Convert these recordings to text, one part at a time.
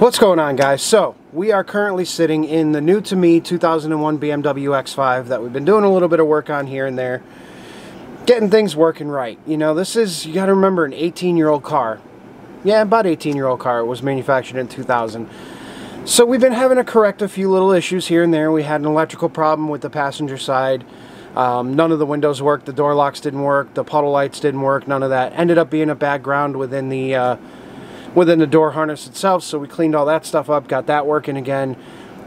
What's going on, guys? So we are currently sitting in the new to me 2001 BMW X5 that we've been doing a little bit of work on here and there, getting things working right. You know, this is, you got to remember, an 18-year-old car. Yeah, about 18-year-old car. It was manufactured in 2000. So we've been having to correct a few little issues here and there. We had an electrical problem with the passenger side. None of the windows worked. The door locks didn't work. The puddle lights didn't work. None of that. Ended up being a bad ground within the door harness itself, so we cleaned all that stuff up, got that working again.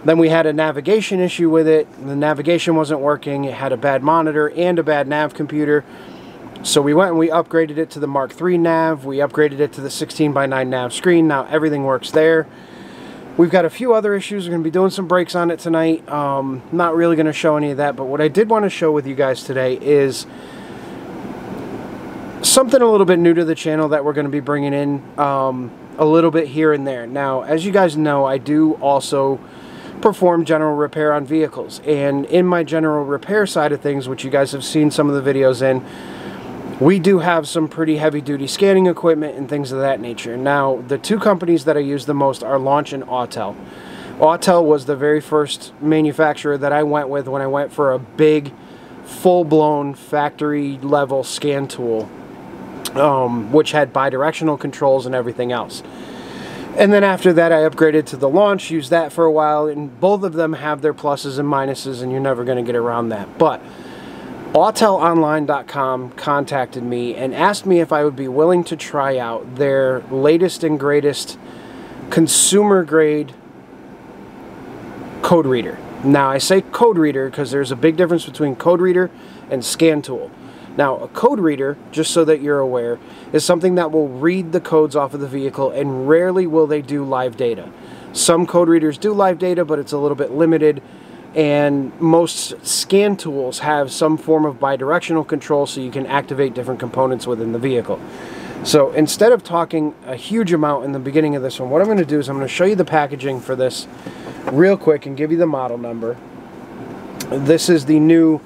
Then we had a navigation issue with it. The navigation wasn't working. It had a bad monitor and a bad nav computer. So we went and we upgraded it to the Mark III nav. We upgraded it to the 16:9 nav screen. Now everything works there. We've got a few other issues. We're going to be doing some brakes on it tonight. Not really going to show any of that, but what I did want to show with you guys today is something a little bit new to the channel that we're going to be bringing in a little bit here and there. Now, as you guys know, I do also perform general repair on vehicles, and in my general repair side of things, which you guys have seen some of the videos in, we do have some pretty heavy-duty scanning equipment and things of that nature. Now, the two companies that I use the most are Launch and Autel. Autel was the very first manufacturer that I went with when I went for a big, full-blown factory-level scan tool, which had bi-directional controls and everything else. And then after that, I upgraded to the Launch, used that for a while, and both of them have their pluses and minuses, and you're never going to get around that. But AutelOnline.com contacted me and asked me if I would be willing to try out their latest and greatest consumer-grade code reader. Now, I say code reader because there's a big difference between code reader and scan tool. Now, a code reader, just so that you're aware, is something that will read the codes off of the vehicle, and rarely will they do live data. Some code readers do live data, but it's a little bit limited, and most scan tools have some form of bidirectional control so you can activate different components within the vehicle. So instead of talking a huge amount in the beginning of this one, what I'm going to do is I'm going to show you the packaging for this real quick and give you the model number. This is the new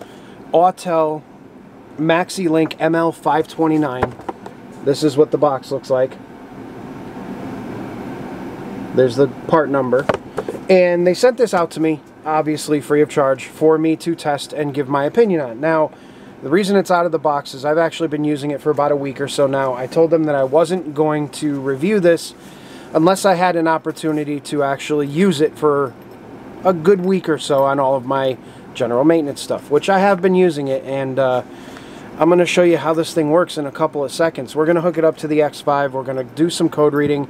Autel Maxilink Ml529. This is what the box looks like. There's the part number. And they sent this out to me, obviously free of charge, for me to test and give my opinion on. Now, the reason it's out of the box is I've actually been using it for about a week or so now. I told them that I wasn't going to review this unless I had an opportunity to actually use it for a good week or so on all of my general maintenance stuff, which I have been using it, and I'm going to show you how this thing works in a couple of seconds. We're going to hook it up to the X5. We're going to do some code reading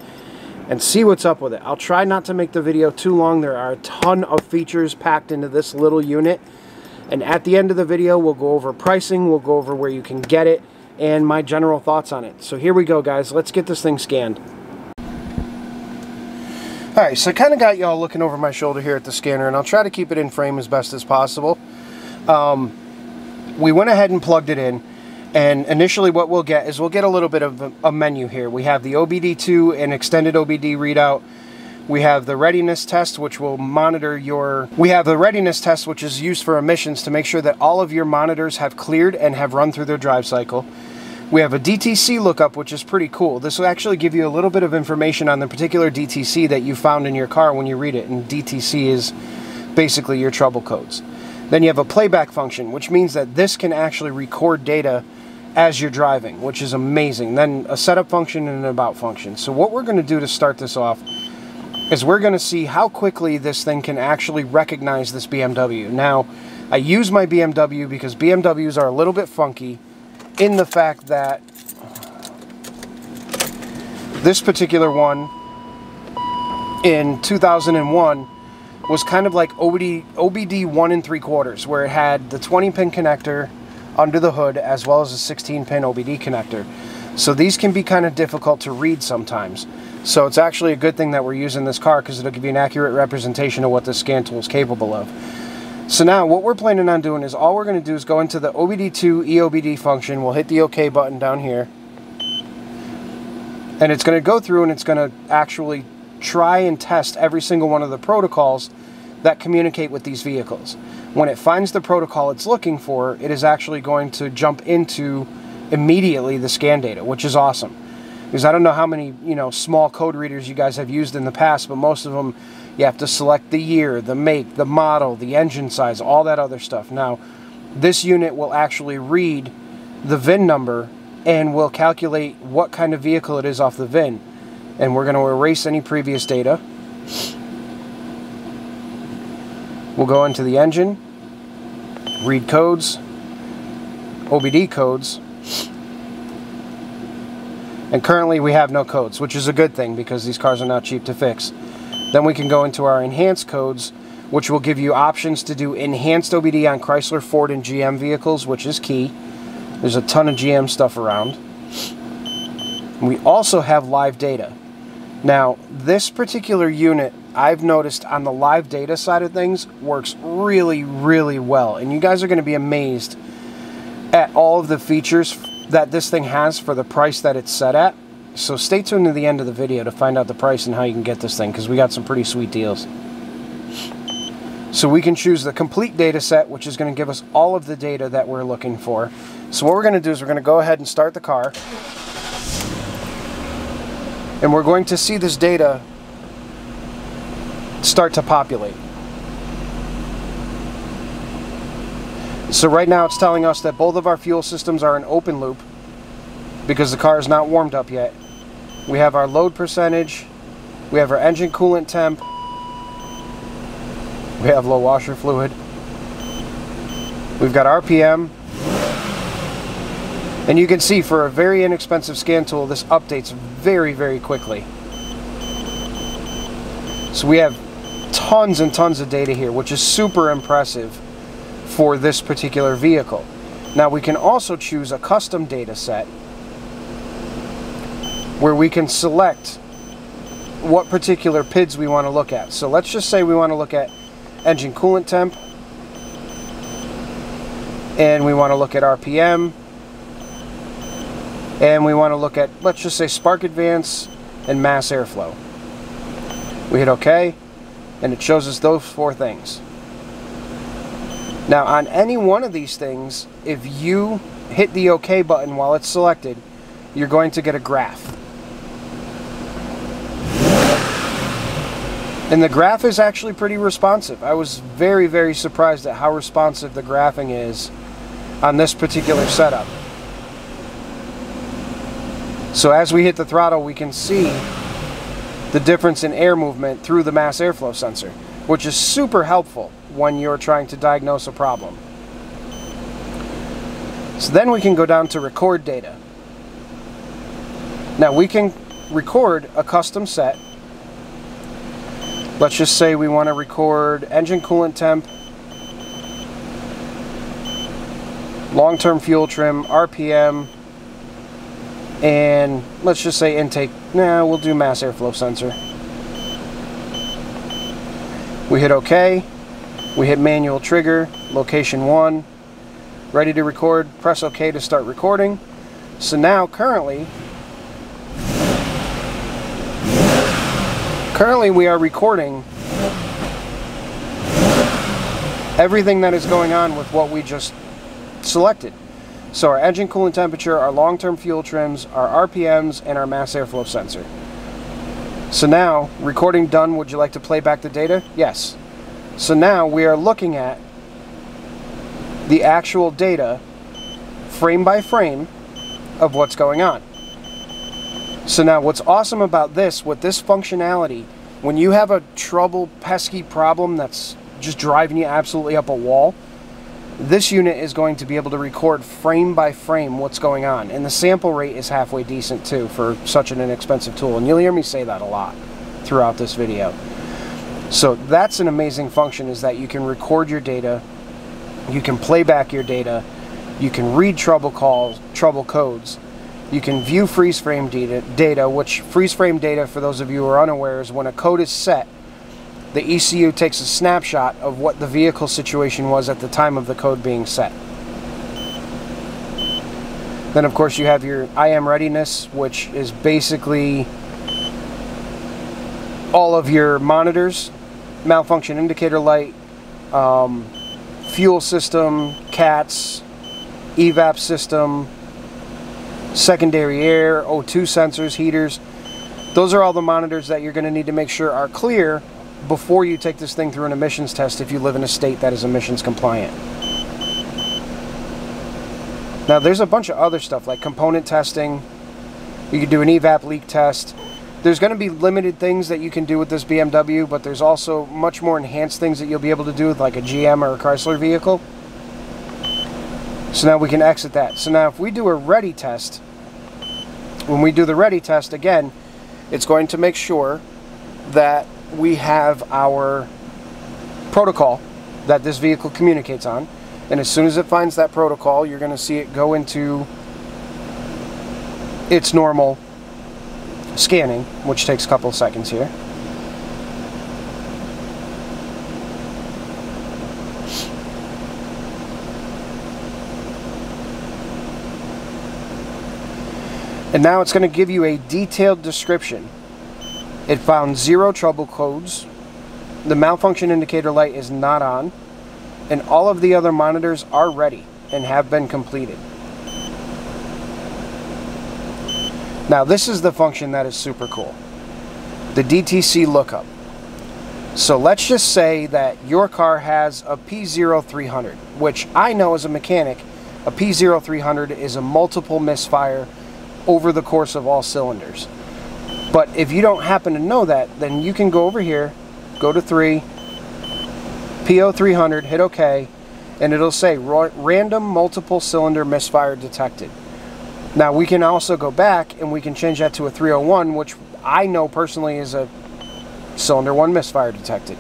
and see what's up with it. I'll try not to make the video too long. There are a ton of features packed into this little unit. And at the end of the video, we'll go over pricing, we'll go over where you can get it, and my general thoughts on it. So here we go, guys. Let's get this thing scanned. Alright, so I kind of got y'all looking over my shoulder here at the scanner, and I'll try to keep it in frame as best as possible. We went ahead and plugged it in, and initially what we'll get is we'll get a little bit of a menu here. We have the OBD2 and extended OBD readout. We have the readiness test, which will monitor your... We have the readiness test, which is used for emissions to make sure that all of your monitors have cleared and have run through their drive cycle. We have a DTC lookup, which is pretty cool. This will actually give you a little bit of information on the particular DTC that you found in your car when you read it, and DTC is basically your trouble codes. Then you have a playback function, which means that this can actually record data as you're driving, which is amazing. Then a setup function and an about function. So what we're going to do to start this off is we're going to see how quickly this thing can actually recognize this BMW. Now, I use my BMW because BMWs are a little bit funky in the fact that this particular one in 2001 was kind of like OBD 1 3/4, where it had the 20-pin connector under the hood as well as a 16-pin OBD connector. So these can be kind of difficult to read sometimes. So it's actually a good thing that we're using this car, because it'll give you an accurate representation of what this scan tool is capable of. So now what we're planning on doing is all we're going to do is go into the OBD2 EOBD function. We'll hit the OK button down here. And it's going to go through and it's going to actually try and test every single one of the protocols that communicate with these vehicles. When it finds the protocol it's looking for, it is actually going to jump into immediately the scan data, which is awesome. Because I don't know how many, you know, small code readers you guys have used in the past, but most of them, you have to select the year, the make, the model, the engine size, all that other stuff. Now, this unit will actually read the VIN number and will calculate what kind of vehicle it is off the VIN. And we're going to erase any previous data. We'll go into the engine, read codes, OBD codes, and currently we have no codes, which is a good thing because these cars are not cheap to fix. Then we can go into our enhanced codes, which will give you options to do enhanced OBD on Chrysler, Ford, and GM vehicles, which is key. There's a ton of GM stuff around. We also have live data. Now, this particular unit, I've noticed on the live data side of things, works really, really well. And you guys are going to be amazed at all of the features that this thing has for the price that it's set at. So stay tuned to the end of the video to find out the price and how you can get this thing, because we got some pretty sweet deals. So we can choose the complete data set, which is going to give us all of the data that we're looking for. So what we're going to do is we're going to go ahead and start the car. And we're going to see this data start to populate. So right now it's telling us that both of our fuel systems are in open loop because the car is not warmed up yet. We have our load percentage, we have our engine coolant temp, we have low washer fluid, we've got RPM, and you can see for a very inexpensive scan tool this updates very, very quickly. So we have tons and tons of data here, which is super impressive for this particular vehicle. Now we can also choose a custom data set where we can select what particular PIDs we want to look at. So let's just say we want to look at engine coolant temp, and we want to look at RPM, and we want to look at, let's just say, spark advance and mass airflow. We hit OK, and it shows us those four things. Now on any one of these things, if you hit the OK button while it's selected, you're going to get a graph. And the graph is actually pretty responsive. I was very, very surprised at how responsive the graphing is on this particular setup. So as we hit the throttle, we can see the difference in air movement through the mass airflow sensor, which is super helpful when you're trying to diagnose a problem. So then we can go down to record data. Now we can record a custom set. Let's just say we want to record engine coolant temp, long-term fuel trim, RPM, and let's just say intake. Nah, we'll do mass airflow sensor. We hit OK. We hit manual trigger, location 1, ready to record, press OK to start recording. So now currently we are recording everything that is going on with what we just selected. So our engine coolant temperature, our long-term fuel trims, our RPMs, and our mass airflow sensor. So now, recording done, would you like to play back the data? Yes. So now we are looking at the actual data, frame by frame, of what's going on. So now what's awesome about this, with this functionality, when you have a pesky problem that's just driving you absolutely up a wall, this unit is going to be able to record frame by frame what's going on. And the sample rate is halfway decent too for such an inexpensive tool. And you'll hear me say that a lot throughout this video. So that's an amazing function, is that you can record your data, you can play back your data, you can read trouble calls, trouble codes, you can view freeze frame data, which freeze frame data, for those of you who are unaware, is when a code is set, the ECU takes a snapshot of what the vehicle situation was at the time of the code being set. Then of course you have your IM readiness, which is basically all of your monitors, malfunction indicator light, fuel system, CATs, evap system, secondary air, O2 sensors, heaters. Those are all the monitors that you're going to need to make sure are clear before you take this thing through an emissions test if you live in a state that is emissions compliant. Now there's a bunch of other stuff like component testing. You can do an evap leak test. There's going to be limited things that you can do with this BMW, but there's also much more enhanced things that you'll be able to do with like a GM or a Chrysler vehicle. So now we can exit that. So now if we do a ready test, when we do the ready test, again, it's going to make sure that we have our protocol that this vehicle communicates on. And as soon as it finds that protocol, you're going to see it go into its normal scanning, which takes a couple of seconds here. And now it's going to give you a detailed description. It found 0 trouble codes. The malfunction indicator light is not on. And all of the other monitors are ready and have been completed. Now this is the function that is super cool. The DTC lookup. So let's just say that your car has a P0300, which I know as a mechanic, a P0300 is a multiple misfire over the course of all cylinders. But if you don't happen to know that, then you can go over here, go to 3, P0300, hit OK, and it'll say random multiple cylinder misfire detected. Now we can also go back and we can change that to a 301, which I know personally is a cylinder 1 misfire detected.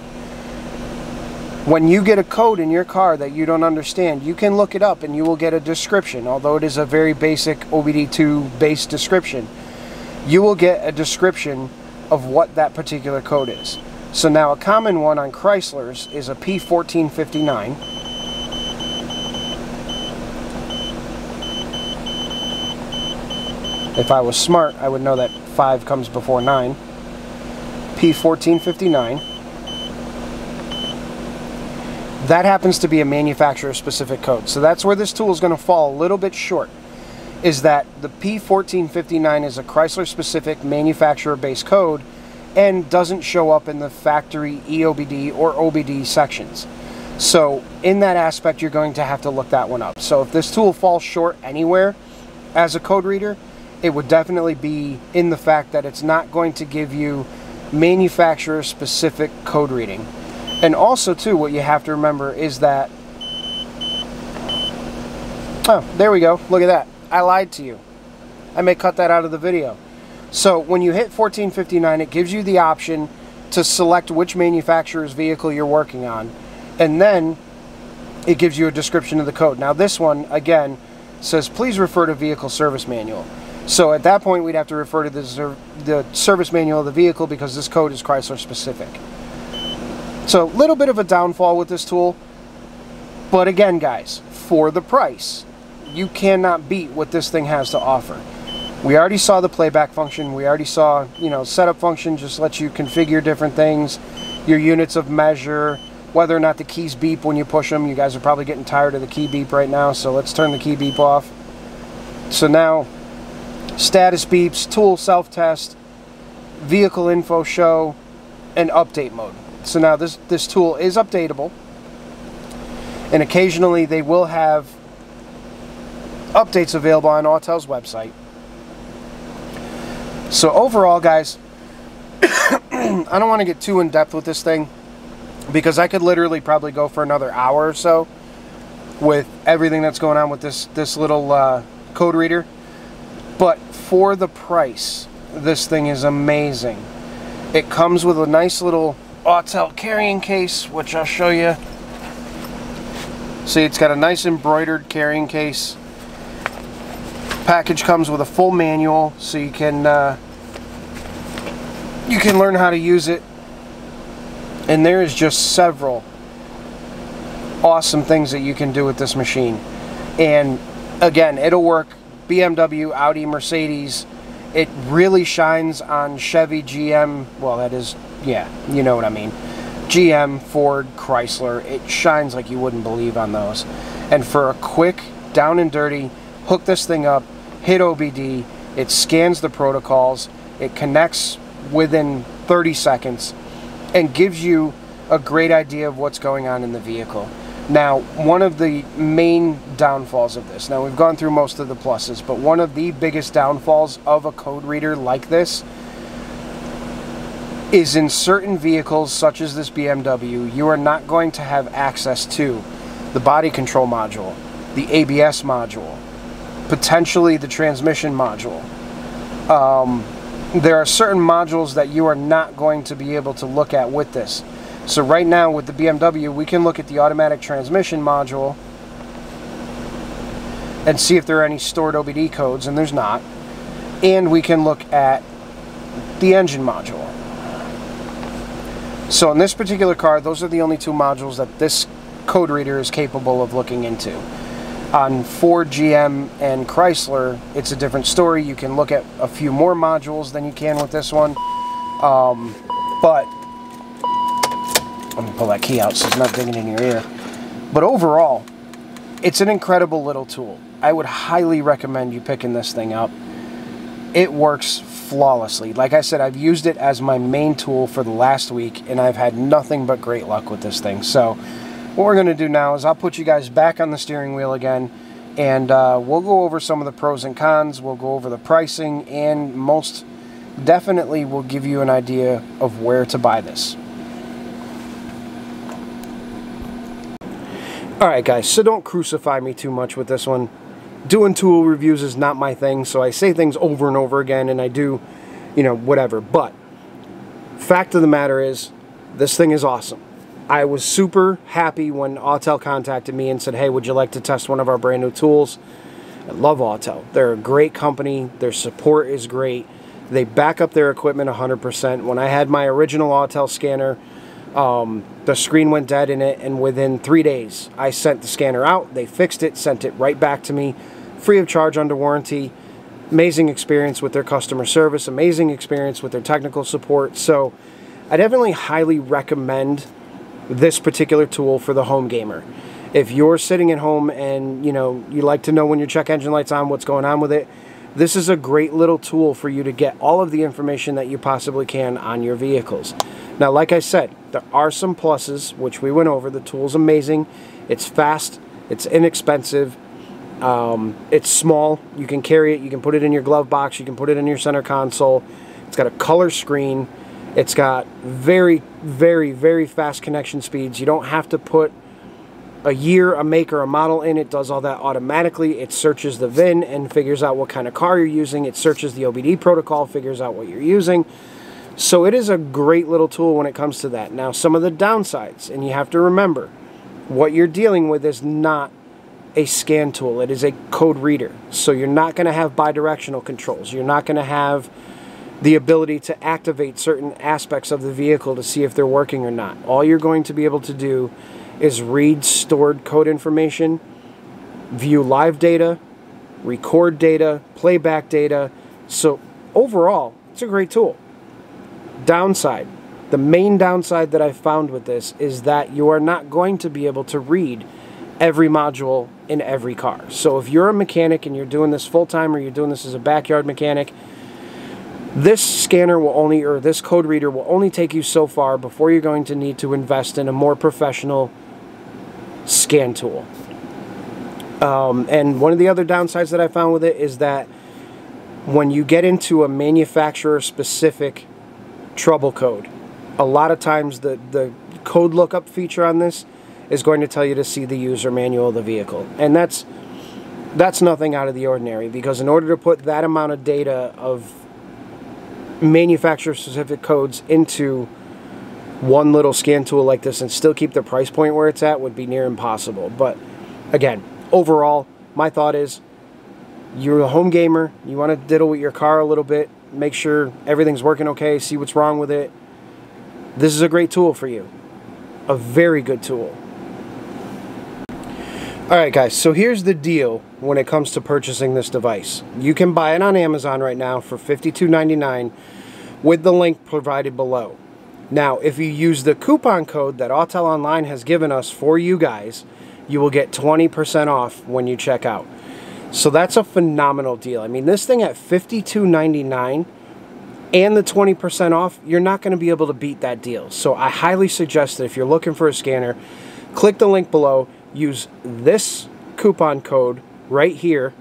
When you get a code in your car that you don't understand, you can look it up and you will get a description. Although it is a very basic OBD2 based description, you will get a description of what that particular code is. So now a common one on Chryslers is a P1459. If I was smart, I would know that 5 comes before 9. P1459. That happens to be a manufacturer-specific code. So that's where this tool is going to fall a little bit short, is that the P1459 is a Chrysler-specific manufacturer-based code and doesn't show up in the factory EOBD or OBD sections. So in that aspect, you're going to have to look that one up. So if this tool falls short anywhere as a code reader, it would definitely be in the fact that it's not going to give you manufacturer-specific code reading. And also, too, what you have to remember is that... Oh, there we go. Look at that. I lied to you. I may cut that out of the video. So when you hit 1459, it gives you the option to select which manufacturer's vehicle you're working on. And then it gives you a description of the code. Now this one, again, says please refer to vehicle service manual. So at that point, we'd have to refer to the service manual of the vehicle because this code is Chrysler specific. So a little bit of a downfall with this tool. But again, guys, for the price, you cannot beat what this thing has to offer. We already saw the playback function. We already saw, setup function just lets you configure different things, your units of measure, whether or not the keys beep when you push them. You guys are probably getting tired of the key beep right now, so let's turn the key beep off. So now, status beeps, tool self-test, vehicle info show, and update mode. So now this tool is updatable, and occasionally they will have updates available on Autel's website. So overall, guys, I don't want to get too in-depth with this thing because I could literally probably go for another hour or so with everything that's going on with this little code reader. But for the price, this thing is amazing. It comes with a nice little Autel carrying case, which I'll show you. See, it's got a nice embroidered carrying case. Package comes with a full manual, so you can learn how to use it. And there is just several awesome things that you can do with this machine. And again, it'll work BMW, Audi, Mercedes. It really shines on Chevy, GM. Well, that is, yeah, you know what I mean. GM, Ford, Chrysler. It shines like you wouldn't believe on those. And for a quick, down and dirty, hook this thing up, hit OBD, it scans the protocols, it connects within 30 seconds, and gives you a great idea of what's going on in the vehicle. Now, one of the main downfalls of this, now we've gone through most of the pluses, but one of the biggest downfalls of a code reader like this is in certain vehicles, such as this BMW, you are not going to have access to the body control module, the ABS module, potentially the transmission module. There are certain modules that you are not going to be able to look at with this. So right now with the BMW, we can look at the automatic transmission module and see if there are any stored OBD codes, and there's not. And we can look at the engine module. So in this particular car, those are the only two modules that this code reader is capable of looking into. On Ford, GM, and Chrysler, it's a different story. You can look at a few more modules than you can with this one. But I'm gonna pull that key out so it's not digging in your ear. But overall, it's an incredible little tool. I would highly recommend you picking this thing up. It works flawlessly. Like I said, I've used it as my main tool for the last week, and I've had nothing but great luck with this thing. So what we're going to do now is I'll put you guys back on the steering wheel again, and we'll go over some of the pros and cons. We'll go over the pricing, and most definitely we'll give you an idea of where to buy this. Alright guys, so don't crucify me too much with this one. Doing tool reviews is not my thing, so I say things over and over again, and I do, you know, whatever. But fact of the matter is, this thing is awesome. I was super happy when Autel contacted me and said, hey, would you like to test one of our brand new tools? I love Autel. They're a great company. Their support is great. They back up their equipment 100%. When I had my original Autel scanner, the screen went dead in it, and within 3 days, I sent the scanner out. They fixed it, sent it right back to me, free of charge, under warranty. Amazing experience with their customer service, amazing experience with their technical support. So I definitely highly recommend this particular tool for the home gamer. If you're sitting at home and you like to know when your check engine light's on, what's going on with it, this is a great little tool for you to get all of the information that you possibly can on your vehicles. Now, like I said, there are some pluses, which we went over. The tool's amazing. It's fast. It's inexpensive. It's small. You can carry it. You can put it in your glove box. You can put it in your center console. It's got a color screen. It's got very, very, very fast connection speeds. You don't have to put a year, a make, or a model in. It does all that automatically. It searches the VIN and figures out what kind of car you're using. It searches the OBD protocol, figures out what you're using. So it is a great little tool when it comes to that. Now, some of the downsides, and you have to remember, what you're dealing with is not a scan tool. It is a code reader. So you're not going to have bidirectional controls. You're not going to have the ability to activate certain aspects of the vehicle to see if they're working or not. All you're going to be able to do is read stored code information, view live data, record data, playback data. So overall, it's a great tool. Downside. The main downside that I've found with this is that you are not going to be able to read every module in every car. So if you're a mechanic and you're doing this full-time, or you're doing this as a backyard mechanic, this scanner will only, or this code reader will only take you so far before you're going to need to invest in a more professional scan tool. And one of the other downsides that I found with it is that when you get into a manufacturer-specific trouble code, a lot of times the code lookup feature on this is going to tell you to see the user manual of the vehicle. And that's nothing out of the ordinary, because in order to put that amount of data of manufacturer-specific codes into one little scan tool like this and still keep the price point where it's at would be near impossible. But again, overall, my thought is, you're a home gamer, you want to diddle with your car a little bit, make sure everything's working okay, see what's wrong with it. This is a great tool for you. A very good tool. Alright guys, so here's the deal when it comes to purchasing this device. You can buy it on Amazon right now for $52.99 with the link provided below. Now, if you use the coupon code that Autel Online has given us for you guys, you will get 20% off when you check out. So that's a phenomenal deal. I mean, this thing at $52.99 and the 20% off, you're not going to be able to beat that deal. So I highly suggest that if you're looking for a scanner, click the link below, use this coupon code right here,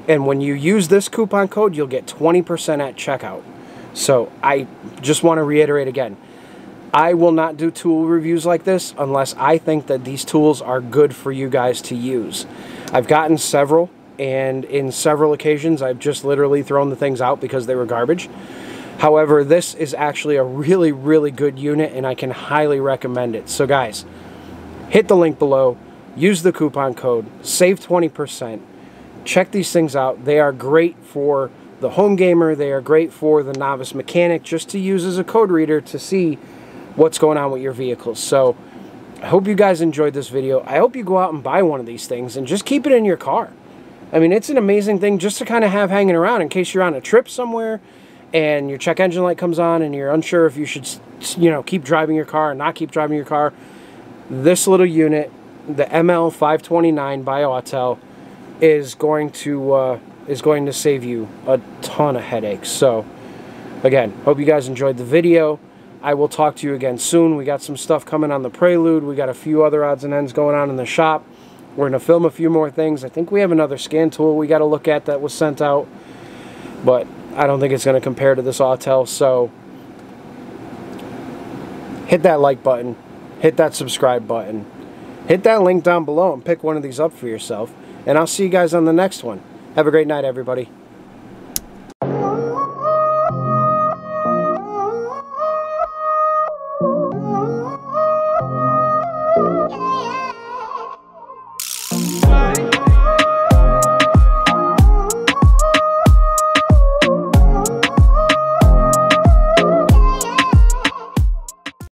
and when you use this coupon code, you'll get 20% at checkout. So I just want to reiterate again, I will not do tool reviews like this unless I think that these tools are good for you guys to use. I've gotten several, and in several occasions I've just literally thrown the things out because they were garbage. However, this is actually a really, really good unit, and I can highly recommend it. So guys, hit the link below, use the coupon code, save 20%. Check these things out. They are great for the home gamer. They are great for the novice mechanic, just to use as a code reader to see what's going on with your vehicles. So I hope you guys enjoyed this video. I hope you go out and buy one of these things and just keep it in your car. I mean, it's an amazing thing just to kind of have hanging around in case you're on a trip somewhere and your check engine light comes on and you're unsure if you should, you know, keep driving your car or not keep driving your car. This little unit, the Ml529 by Autel, is going to save you a ton of headaches. So again, hope you guys enjoyed the video. I will talk to you again soon. We got some stuff coming on the Prelude. We got a few other odds and ends going on in the shop. We're going to film a few more things. I think we have another scan tool we got to look at that was sent out, but I don't think it's going to compare to this Autel. So hit that like button, hit that subscribe button, hit that link down below and pick one of these up for yourself. And I'll see you guys on the next one. Have a great night, everybody.